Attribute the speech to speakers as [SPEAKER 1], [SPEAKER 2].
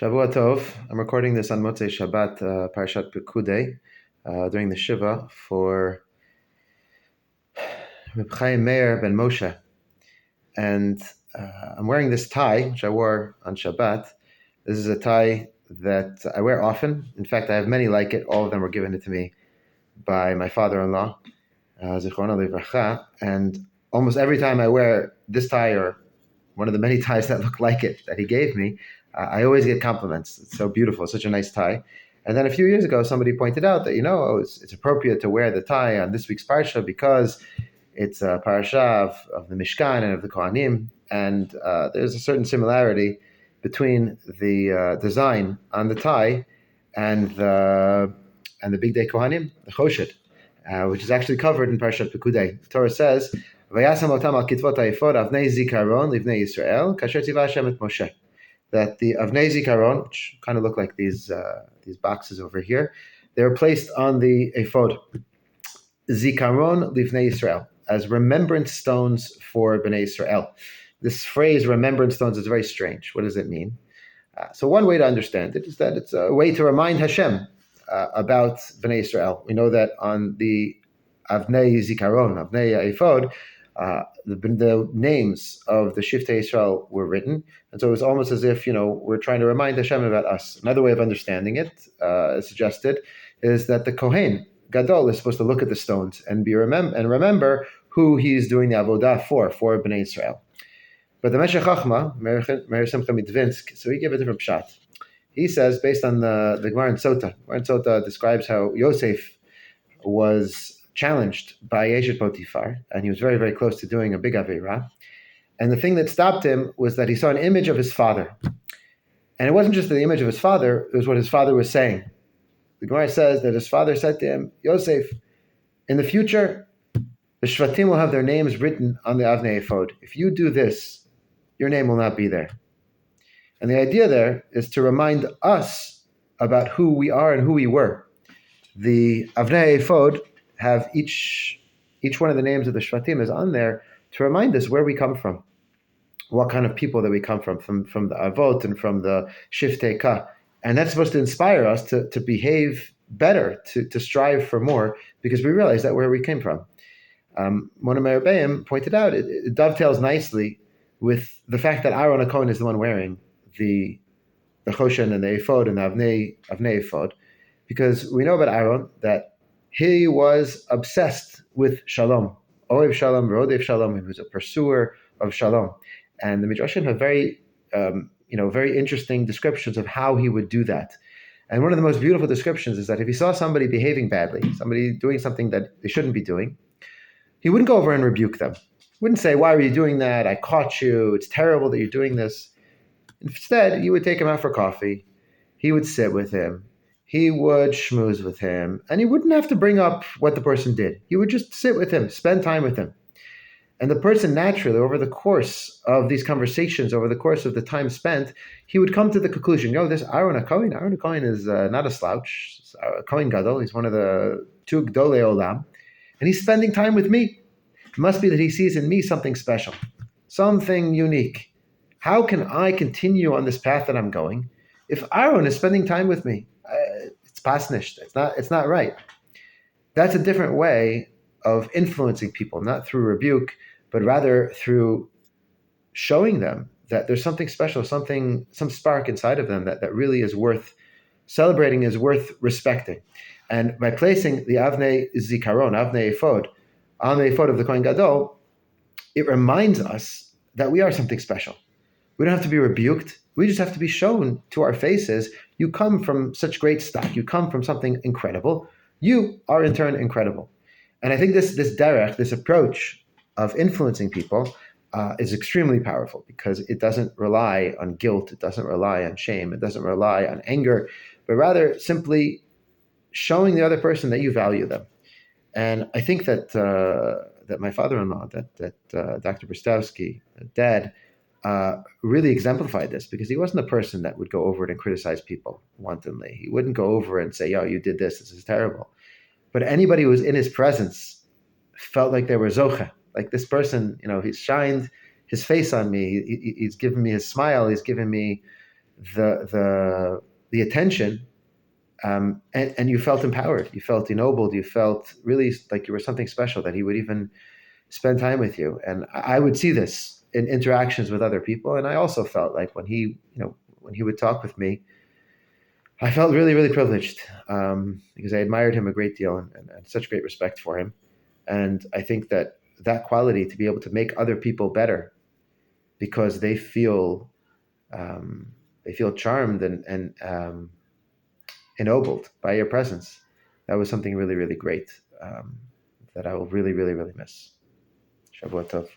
[SPEAKER 1] Shavua Tov. I'm recording this on Motzei Shabbat, Parashat Pekudei, during the Shiva for Chaim Meir ben Moshe. And I'm wearing this tie, which I wore on Shabbat. This is a tie that I wear often. In fact, I have many like it. All of them were given to me by my father-in-law, Zichrono Livracha. And almost every time I wear this tie or one of the many ties that look like it that he gave me, I always get compliments. It's so beautiful, such a nice tie. And then a few years ago, somebody pointed out that, it's appropriate to wear the tie on this week's Parsha because it's a Parasha of the Mishkan and of the Kohanim. And there's a certain similarity between the design on the tie and the Pekudei Kohanim, the Choshet, which is actually covered in Parashat Pekudei. The Torah says, "Vayasam otam al kitvot ha'efod avnei zikaron livnei Yisrael kasher tzivah Hashem et Moshe." That the avnei zikaron, which kind of look like these boxes over here, they were placed on the ephod. Zikaron livnei Yisrael, as remembrance stones for Bnei Yisrael. This phrase, remembrance stones, is very strange. What does it mean? So one way to understand it is that it's a way to remind Hashem about Bnei Yisrael. We know that on the avnei zikaron, avnei ephod, the names of the Shiftei Yisrael were written, and so it was almost as if we're trying to remind Hashem about us. Another way of understanding it, suggested, is that the Kohen Gadol is supposed to look at the stones and remember who he's doing the avodah for Bnei Yisrael. But the Meshech Chachma, Meir Simcha Midvinsk, so he gave a different pshat. He says, based on the Gemara in Sota describes how Yosef was challenged by Eshet Potiphar, and he was very, very close to doing a big Aveirah. And the thing that stopped him was that he saw an image of his father. And it wasn't just the image of his father, it was what his father was saying. The Gemara says that his father said to him, Yosef, in the future, the Shvatim will have their names written on the Avnei Ephod. If you do this, your name will not be there. And the idea there is to remind us about who we are and who we were. The Avnei Ephod have each one of the names of the Shvatim is on there to remind us where we come from, what kind of people that we come from the Avot and from the Shiftei Ka. And that's supposed to inspire us to behave better, to strive for more, because we realize that where we came from. One of my Rebbeim pointed out, it dovetails nicely with the fact that Aaron HaKohen is the one wearing the Choshen and the Ephod and the Avnei Ephod, because we know about Aaron that he was obsessed with Shalom. Ohev Shalom, Rodev Shalom. He was a pursuer of Shalom. And the Midrashim have very interesting descriptions of how he would do that. And one of the most beautiful descriptions is that if he saw somebody behaving badly, somebody doing something that they shouldn't be doing, he wouldn't go over and rebuke them. He wouldn't say, why are you doing that? I caught you. It's terrible that you're doing this. Instead, he would take him out for coffee. He would sit with him. He would schmooze with him. And he wouldn't have to bring up what the person did. He would just sit with him, spend time with him. And the person naturally, over the course of these conversations, over the course of the time spent, he would come to the conclusion, this Aaron HaKohen is not a slouch. Kohen Gadol, he's one of the two Gdolei Olam. And he's spending time with me. It must be that he sees in me something special, something unique. How can I continue on this path that I'm going if Aaron is spending time with me? It's pasnisht. It's not right. That's a different way of influencing people, not through rebuke, but rather through showing them that there's something special, some spark inside of them that really is worth celebrating, is worth respecting. And by placing the Avnei Zikaron, Avnei Ephod, on the Ephod of the Kohen Gadol, it reminds us that we are something special. We don't have to be rebuked. We just have to be shown to our faces, you come from such great stock. You come from something incredible. You are in turn incredible. And I think this derech, this approach of influencing people is extremely powerful because it doesn't rely on guilt. It doesn't rely on shame. It doesn't rely on anger, but rather simply showing the other person that you value them. And I think that my father-in-law, that Dr. Bristowski, Dad, really exemplified this because he wasn't a person that would go over and criticize people wantonly. He wouldn't go over and say, you did this is terrible. But anybody who was in his presence felt like they were zocha. Like this person, he's shined his face on me. He's given me his smile. He's given me the attention, and you felt empowered, you felt ennobled, you felt really like you were something special, that he would even spend time with you. And I would see this in interactions with other people. And I also felt like when he would talk with me, I felt really, really privileged, because I admired him a great deal, and had such great respect for him. And I think that that quality, to be able to make other people better because um, they feel charmed and ennobled by your presence, that was something really, really great, that I will really, really, really miss. Shavua Tov.